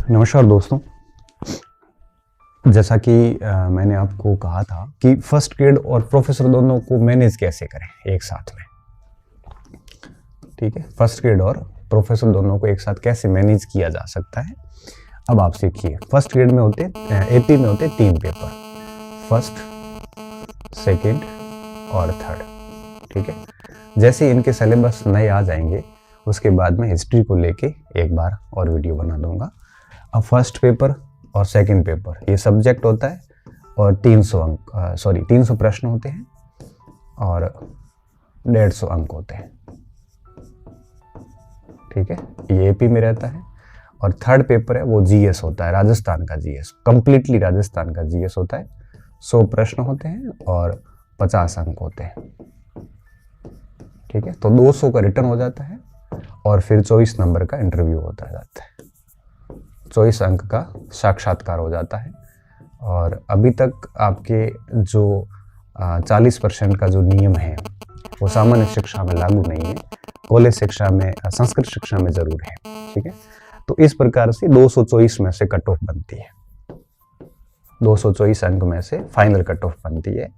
नमस्कार दोस्तों। जैसा कि मैंने आपको कहा था कि फर्स्ट ग्रेड और प्रोफेसर दोनों को मैनेज कैसे करें एक साथ में। ठीक है, फर्स्ट ग्रेड और प्रोफेसर दोनों को एक साथ कैसे मैनेज किया जा सकता है, अब आप सीखिए। फर्स्ट ग्रेड में होते एपी में होते 3 पेपर, फर्स्ट, सेकंड और थर्ड। ठीक है, जैसे इनके सिलेबस नए आ जाएंगे उसके बाद मैं हिस्ट्री को लेके एक बार और वीडियो बना दूंगा। अब फर्स्ट पेपर और सेकंड पेपर ये सब्जेक्ट होता है और 300 प्रश्न होते हैं और 150 अंक होते हैं। ठीक है, ये एपी में रहता है। और थर्ड पेपर है वो जीएस होता है, राजस्थान का जीएस, कंप्लीटली राजस्थान का जीएस होता है। 100 प्रश्न होते हैं और 50 अंक होते हैं। ठीक है, तो 200 का रिटर्न हो जाता है और फिर 24 नंबर का इंटरव्यू होता जाता है। 24 अंक का साक्षात्कार हो जाता है। और अभी तक आपके जो 40% का जो नियम है वो सामान्य शिक्षा में लागू नहीं है, कॉलेज शिक्षा में, संस्कृत शिक्षा में जरूर है। ठीक है, तो इस प्रकार से 224 में से कट ऑफ बनती है, 224 अंक में से फाइनल कट ऑफ बनती है।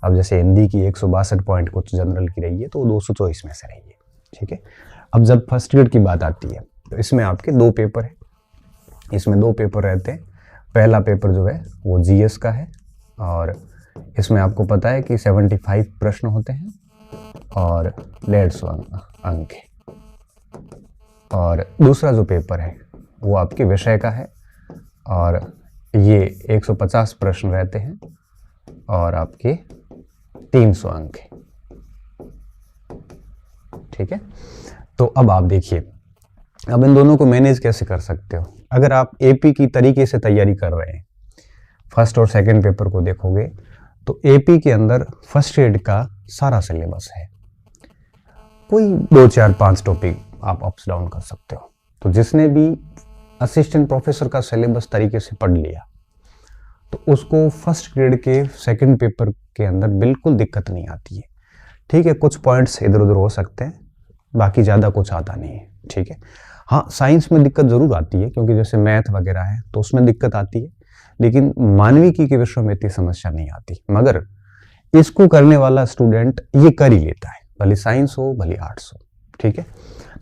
अब जैसे हिंदी की 162 पॉइंट कुछ जनरल की रही है तो 224 में से रही है। ठीक है, अब जब फर्स्ट ग्रेड की बात आती है तो इसमें आपके 2 पेपर है, इसमें 2 पेपर रहते हैं। पहला पेपर जो है वो जीएस का है और इसमें आपको पता है कि 75 प्रश्न होते हैं और 150 अंक है। और दूसरा जो पेपर है वो आपके विषय का है और ये 150 प्रश्न रहते हैं और आपके 300 अंक है। ठीक है, तो अब आप देखिए, अब इन दोनों को मैनेज कैसे कर सकते हो। अगर आप एपी की तरीके से तैयारी कर रहे हैं, फर्स्ट और सेकंड पेपर को देखोगे तो एपी के अंदर फर्स्ट ग्रेड का सारा सिलेबस है, कोई 2, 4, 5 टॉपिक आप अप्स डाउन कर सकते हो। तो जिसने भी असिस्टेंट प्रोफेसर का सिलेबस तरीके से पढ़ लिया तो उसको फर्स्ट ग्रेड के सेकंड पेपर के अंदर बिल्कुल दिक्कत नहीं आती है। ठीक है, कुछ पॉइंट्स इधर उधर हो सकते हैं, बाकी ज़्यादा कुछ आता नहीं है। ठीक है, हाँ साइंस में दिक्कत जरूर आती है क्योंकि जैसे मैथ वगैरह है तो उसमें दिक्कत आती है, लेकिन मानविकी के विषय में इतनी समस्या नहीं आती। मगर इसको करने वाला स्टूडेंट ये कर ही लेता है, भले साइंस हो भले आर्ट्स हो। ठीक है,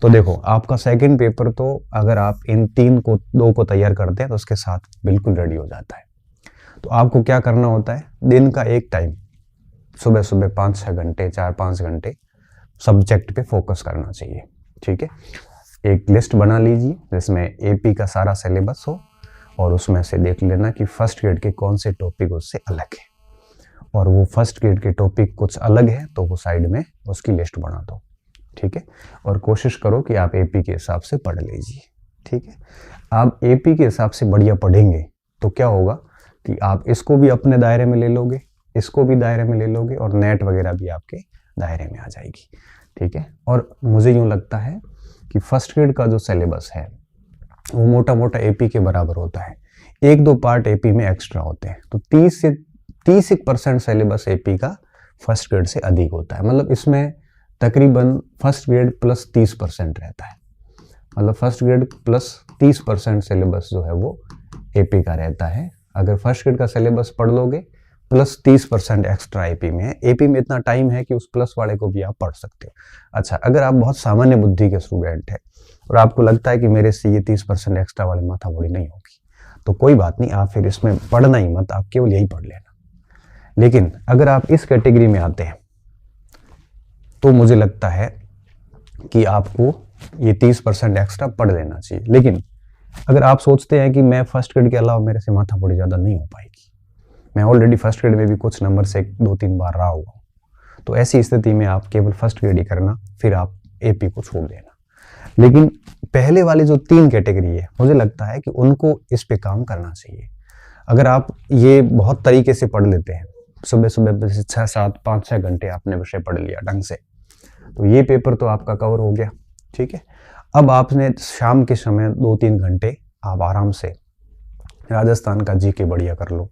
तो देखो आपका सेकंड पेपर तो अगर आप इन 2 को तैयार करते हैं तो उसके साथ बिल्कुल रेडी हो जाता है। तो आपको क्या करना होता है, दिन का एक टाइम सुबह सुबह 5-6 घंटे, 4-5 घंटे सब्जेक्ट पे फोकस करना चाहिए। ठीक है, एक लिस्ट बना लीजिए जिसमें एपी का सारा सिलेबस हो और उसमें से देख लेना कि फर्स्ट ग्रेड के कौन से टॉपिक उससे अलग है, और वो फर्स्ट ग्रेड के टॉपिक कुछ अलग है तो वो साइड में उसकी लिस्ट बना दो। ठीक है, और कोशिश करो कि आप एपी के हिसाब से पढ़ लीजिए। ठीक है, आप एपी के हिसाब से बढ़िया पढ़ेंगे तो क्या होगा कि आप इसको भी अपने दायरे में ले लोगे, इसको भी दायरे में ले लोगे और नेट वगैरह भी आपके दायरे में आ जाएगी। ठीक है, और मुझे यूँ लगता है कि फर्स्ट ग्रेड का जो सिलेबस है वो मोटा मोटा एपी के बराबर होता है, 1-2 पार्ट एपी में एक्स्ट्रा होते हैं। तो 30% सिलेबस एपी का फर्स्ट ग्रेड से अधिक होता है। मतलब इसमें तकरीबन फर्स्ट ग्रेड प्लस 30% रहता है, मतलब फर्स्ट ग्रेड प्लस 30% सिलेबस जो है वो एपी का रहता है। अगर फर्स्ट ग्रेड का सिलेबस पढ़ लोगे प्लस 30% एक्स्ट्रा एपी में है। एपी में इतना टाइम है कि उस प्लस वाले को भी आप पढ़ सकते हो। अच्छा, अगर आप बहुत सामान्य बुद्धि के स्टूडेंट हैं और आपको लगता है कि मेरे से ये 30% एक्स्ट्रा वाली माथाबोड़ी नहीं होगी तो कोई बात नहीं, आप फिर इसमें पढ़ना ही मत, आप केवल यही पढ़ लेना। लेकिन अगर आप इस कैटेगरी में आते हैं तो मुझे लगता है कि आपको ये 30% एक्स्ट्रा पढ़ लेना चाहिए। लेकिन अगर आप सोचते हैं कि मैं फर्स्ट ग्रेड के अलावा मेरे से माथाबोड़ी ज़्यादा नहीं हो पाएगी, मैं ऑलरेडी फर्स्ट ग्रेड में भी कुछ नंबर से 2-3 बार रहा हुआ, तो ऐसी स्थिति में आप केवल फर्स्ट ग्रेड ही करना, फिर आप एपी को छोड़ देना। लेकिन पहले वाली जो 3 कैटेगरी है मुझे लगता है कि उनको इस पे काम करना चाहिए। अगर आप ये बहुत तरीके से पढ़ लेते हैं, सुबह सुबह 6-7, 5-6 घंटे आपने विषय पढ़ लिया ढंग से, तो ये पेपर तो आपका कवर हो गया। ठीक है, अब आपने शाम के समय 2-3 घंटे आप आराम से राजस्थान का जीके बढ़िया कर लो।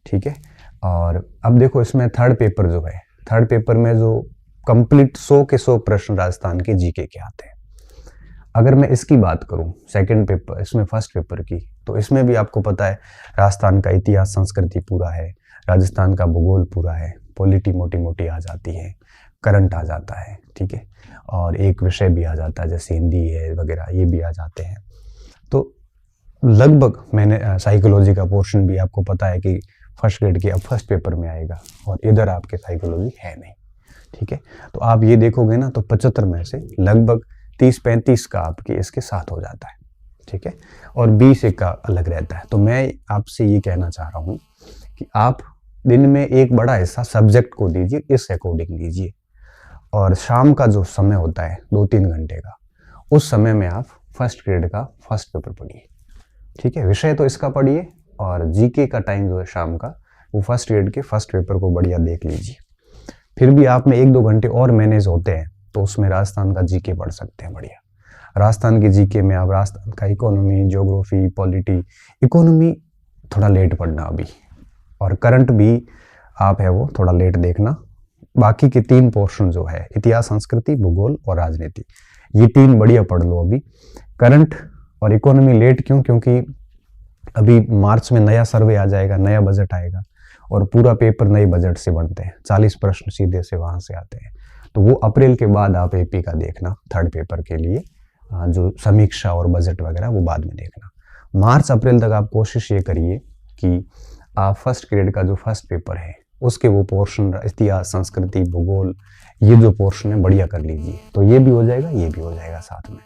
ठीक है, और अब देखो इसमें थर्ड पेपर जो है, थर्ड पेपर में जो कंप्लीट 100 के 100 प्रश्न राजस्थान के जीके के आते हैं। अगर मैं इसकी बात करूं सेकंड पेपर, इसमें फर्स्ट पेपर की, तो इसमें भी आपको पता है राजस्थान का इतिहास संस्कृति पूरा है, राजस्थान का भूगोल पूरा है, पॉलिटी मोटी मोटी आ जाती है, करंट आ जाता है, ठीक है, और एक विषय भी आ जाता है जैसे हिंदी है वगैरह, ये भी आ जाते हैं। तो लगभग मैंने साइकोलॉजी का पोर्शन भी आपको पता है कि फर्स्ट ग्रेड के अब फर्स्ट पेपर में आएगा, और इधर आपके साइकोलॉजी है नहीं, ठीक है। तो आप ये देखोगे ना तो 75 में से लगभग 30-35 का आपके इसके साथ हो जाता है, ठीक है, और 20 एक का अलग रहता है। तो मैं आपसे ये कहना चाह रहा हूँ कि आप दिन में एक बड़ा हिस्सा सब्जेक्ट को दीजिए, इस अकॉर्डिंग दीजिए, और शाम का जो समय होता है 2-3 घंटे का, उस समय में आप फर्स्ट ग्रेड का फर्स्ट पेपर पढ़िए, ठीक है। विषय तो इसका पढ़िए, और जीके का टाइम जो है शाम का, वो फर्स्ट ग्रेड के फर्स्ट पेपर को बढ़िया देख लीजिए। फिर भी आप में 1-2 घंटे और मैनेज होते हैं तो उसमें राजस्थान का जीके पढ़ सकते हैं बढ़िया। राजस्थान के जीके में आप राजस्थान का इकोनॉमी, ज्योग्राफी, पॉलिटी, इकोनॉमी थोड़ा लेट पढ़ना अभी, और करंट भी आप है वो थोड़ा लेट देखना। बाकी के 3 पोर्शन जो है इतिहास, संस्कृति, भूगोल और राजनीति, ये 3 बढ़िया पढ़ लो अभी। करंट और इकोनॉमी लेट क्यों? क्योंकि अभी मार्च में नया सर्वे आ जाएगा, नया बजट आएगा, और पूरा पेपर नए बजट से बनते हैं, 40 प्रश्न सीधे से वहां से आते हैं। तो वो अप्रैल के बाद आप एपी का देखना थर्ड पेपर के लिए, जो समीक्षा और बजट वगैरह वो बाद में देखना। मार्च अप्रैल तक आप कोशिश ये करिए कि आप फर्स्ट ग्रेड का जो फर्स्ट पेपर है उसके वो पोर्शन, इतिहास, संस्कृति, भूगोल, ये जो पोर्शन है बढ़िया कर लीजिए। तो ये भी हो जाएगा, ये भी हो जाएगा साथ में।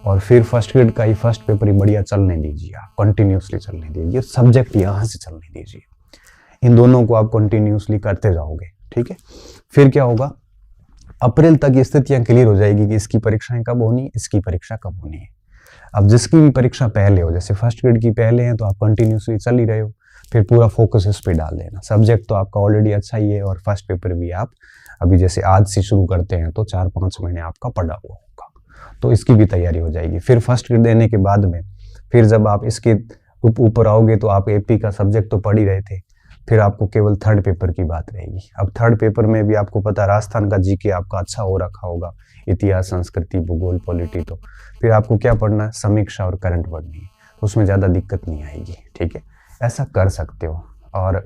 और फिर फर्स्ट ग्रेड का ही फर्स्ट पेपर ही बढ़िया चलने दीजिए, आप कंटिन्यूसली चलने दीजिए, सब्जेक्ट यहाँ से चलने दीजिए। इन दोनों को आप कंटिन्यूसली करते जाओगे, ठीक है। फिर क्या होगा, अप्रैल तक ये स्थितियां क्लियर हो जाएगी कि इसकी परीक्षाएं कब होनी, इसकी परीक्षा कब होनी है। अब जिसकी भी परीक्षा पहले हो, जैसे फर्स्ट ग्रेड की पहले है तो आप कंटिन्यूसली चल ही रहे हो, फिर पूरा फोकस इस पे डाल देना। सब्जेक्ट तो आपका ऑलरेडी अच्छा ही है, और फर्स्ट पेपर भी आप अभी जैसे आज से शुरू करते हैं तो 4-5 महीने आपका पढ़ा हुआ होगा, तो इसकी भी तैयारी हो जाएगी। फिर फर्स्ट ग्रेड देने के बाद में फिर जब आप इसके ऊपर आओगे तो आप एपी का सब्जेक्ट तो पढ़ ही रहे थे, फिर आपको केवल थर्ड पेपर की बात रहेगी। अब थर्ड पेपर में भी आपको पता है राजस्थान का जीके आपका अच्छा हो रखा होगा, इतिहास, संस्कृति, भूगोल, पॉलिटी, तो फिर आपको क्या पढ़ना है, समीक्षा और करंट पढ़नी है, तो उसमें ज़्यादा दिक्कत नहीं आएगी, ठीक है। ऐसा कर सकते हो। और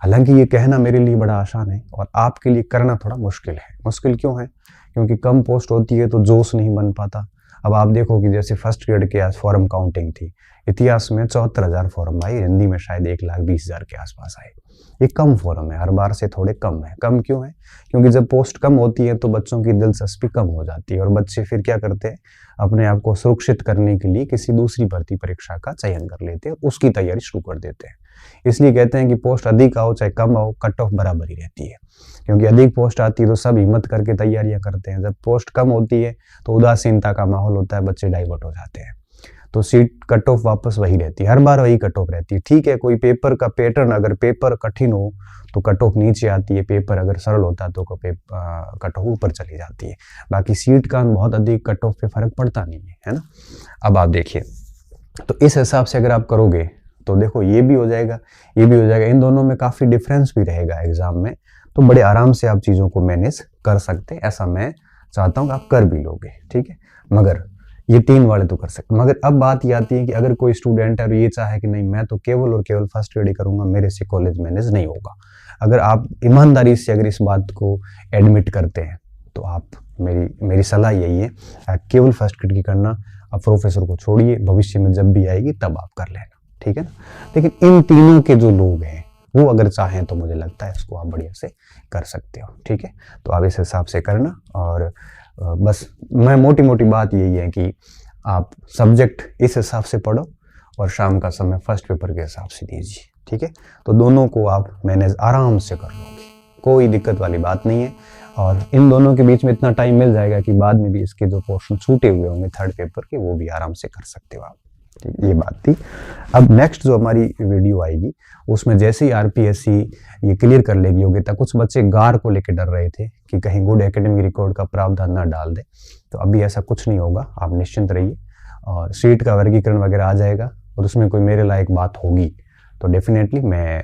हालांकि ये कहना मेरे लिए बड़ा आसान है और आपके लिए करना थोड़ा मुश्किल है। मुश्किल क्यों है? क्योंकि कम पोस्ट होती है तो जोश नहीं बन पाता। अब आप देखो कि जैसे फर्स्ट ग्रेड के आज फॉर्म काउंटिंग थी, इतिहास में 74,000 फॉर्म आए, हिंदी में शायद 1,20,000 के आसपास आए। ये कम फॉर्म है, हर बार से थोड़े कम है। कम क्यों है? क्योंकि जब पोस्ट कम होती है तो बच्चों की दिलचस्पी कम हो जाती है, और बच्चे फिर क्या करते हैं, अपने आप को सुरक्षित करने के लिए किसी दूसरी भर्ती परीक्षा का चयन कर लेते हैं, उसकी तैयारी शुरू कर देते हैं। इसलिए कहते हैं कि पोस्ट अधिक आओ चाहे कम आओ, कट ऑफ बराबर ही रहती है। क्योंकि अधिक पोस्ट आती है तो सब हिम्मत करके तैयारियां करते हैं, जब पोस्ट कम होती है तो उदासीनता का माहौल होता है, बच्चे डाइवर्ट हो जाते हैं, तो सीट कट ऑफ वापस वही रहती है, हर बार वही कट ऑफ रहती है। ठीक है, कोई पेपर का पैटर्न, अगर पेपर कठिन हो तो कट ऑफ नीचे आती है, पेपर अगर सरल होता है तो कट ऑफ ऊपर चली जाती है। बाकी सीट का बहुत अधिक कट ऑफ पे फर्क पड़ता नहीं है ना। अब आप देखिए, तो इस हिसाब से अगर आप करोगे तो देखो ये भी हो जाएगा, ये भी हो जाएगा, इन दोनों में काफी डिफरेंस भी रहेगा एग्जाम में, तो बड़े आराम से आप चीजों को मैनेज कर सकते हैं। ऐसा मैं चाहता हूँ कि आप कर भी लोगे, ठीक है। मगर ये 3 वाले तो कर सकते। मगर अब बात ये आती है कि अगर कोई स्टूडेंट है और ये चाहे कि नहीं मैं तो केवल और केवल फर्स्ट ग्रेड ही करूंगा, मेरे से कॉलेज मैनेज नहीं होगा, अगर आप ईमानदारी से अगर इस बात को एडमिट करते हैं तो आप मेरी सलाह यही है, केवल फर्स्ट ग्रेड की करना, आप प्रोफेसर को छोड़िए, भविष्य में जब भी आएगी तब आप कर लेना, ठीक है ना। लेकिन इन तीनों के जो लोग हैं वो अगर चाहें तो मुझे लगता है इसको आप बढ़िया से कर सकते हो, ठीक है। तो आप इस हिसाब से करना, और बस मैं मोटी मोटी बात यही है कि आप सब्जेक्ट इस हिसाब से पढ़ो और शाम का समय फर्स्ट पेपर के हिसाब से दीजिए, ठीक है। तो दोनों को आप मैनेज आराम से कर लोगे, कोई दिक्कत वाली बात नहीं है। और इन दोनों के बीच में इतना टाइम मिल जाएगा कि बाद में भी इसके जो पोर्शन छूटे हुए होंगे थर्ड पेपर के, वो भी आराम से कर सकते हो आप। ये बात थी। अब नेक्स्ट जो हमारी वीडियो आएगी उसमें जैसे ही आरपीएससी ये क्लियर कर लेगी योग्यता, कुछ बच्चे गार को लेकर डर रहे थे कि कहीं गुड एकेडमिक रिकॉर्ड का प्रावधान ना डाल दे, तो अभी ऐसा कुछ नहीं होगा, आप निश्चिंत रहिए। और सीट का वर्गीकरण वगैरह आ जाएगा, और उसमें कोई मेरे लायक बात होगी तो डेफिनेटली मैं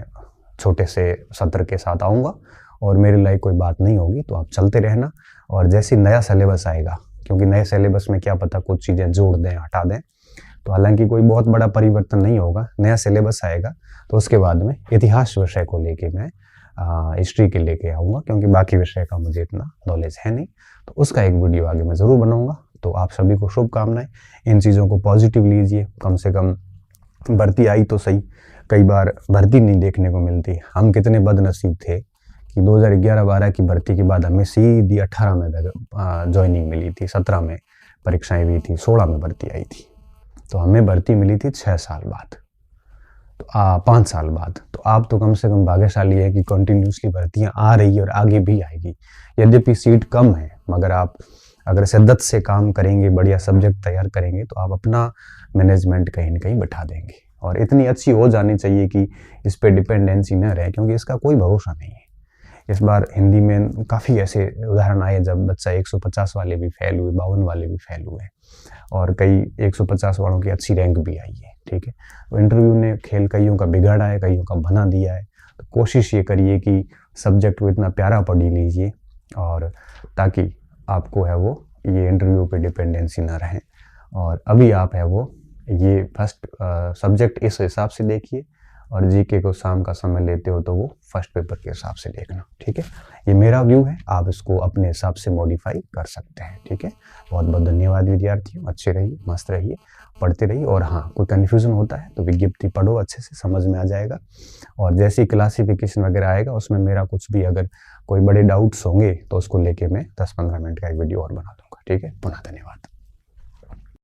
छोटे से सत्र के साथ आऊँगा, और मेरे लायक कोई बात नहीं होगी तो आप चलते रहना। और जैसे नया सिलेबस आएगा, क्योंकि नए सिलेबस में क्या पता कुछ चीज़ें जोड़ दें, हटा दें, तो हालांकि कोई बहुत बड़ा परिवर्तन नहीं होगा, नया सिलेबस आएगा तो उसके बाद में इतिहास विषय को लेके मैं हिस्ट्री के लेके आऊँगा, क्योंकि बाकी विषय का मुझे इतना नॉलेज है नहीं। तो उसका एक वीडियो आगे मैं ज़रूर बनाऊँगा। तो आप सभी को शुभकामनाएं, इन चीज़ों को पॉजिटिव लीजिए। कम से कम भर्ती आई तो सही, कई बार भर्ती नहीं देखने को मिलती। हम कितने बदनसीब थे कि 2011-12 की भर्ती के बाद हमें सीधी 18 में ज्वाइनिंग मिली थी, 17 में परीक्षाएं हुई थी, 16 में भर्ती आई थी। तो हमें भर्ती मिली थी 6 साल बाद, तो 5 साल बाद। तो आप तो कम से कम भाग्यशाली है कि कंटिन्यूसली भर्तियां आ रही है और आगे भी आएगी। यद्यपि सीट कम है, मगर आप अगर शिद्दत से काम करेंगे, बढ़िया सब्जेक्ट तैयार करेंगे, तो आप अपना मैनेजमेंट कहीं ना कहीं बैठा देंगे। और इतनी अच्छी हो जानी चाहिए कि इस पर डिपेंडेंसी न रहे, क्योंकि इसका कोई भरोसा नहीं है। इस बार हिंदी में काफ़ी ऐसे उदाहरण आए जब बच्चा 150 वाले भी फेल हुए, 52 वाले भी फेल हुए, और कई 150 वालों की अच्छी रैंक भी आई है। ठीक है, तो इंटरव्यू ने खेल कईयों का बिगाड़ा है, कईयों का बना दिया है। तो कोशिश ये करिए कि सब्जेक्ट को इतना प्यारा पढ़ लीजिए, और ताकि आपको है वो ये इंटरव्यू पे डिपेंडेंसी ना रहे। और अभी आप है वो ये फर्स्ट सब्जेक्ट इस हिसाब से देखिए, और जीके को शाम का समय लेते हो तो वो फर्स्ट पेपर के हिसाब से देखना। ठीक है, ये मेरा व्यू है, आप इसको अपने हिसाब से मॉडिफाई कर सकते हैं। ठीक है, बहुत बहुत धन्यवाद विद्यार्थियों, अच्छे रहिए, मस्त रहिए, पढ़ते रहिए। और हाँ, कोई कन्फ्यूज़न होता है तो विज्ञप्ति पढ़ो, अच्छे से समझ में आ जाएगा। और जैसे ही क्लासिफिकेशन वगैरह आएगा उसमें मेरा कुछ भी अगर कोई बड़े डाउट्स होंगे तो उसको लेके मैं 10-15 मिनट का एक वीडियो और बना दूंगा। ठीक है, पुनः धन्यवाद।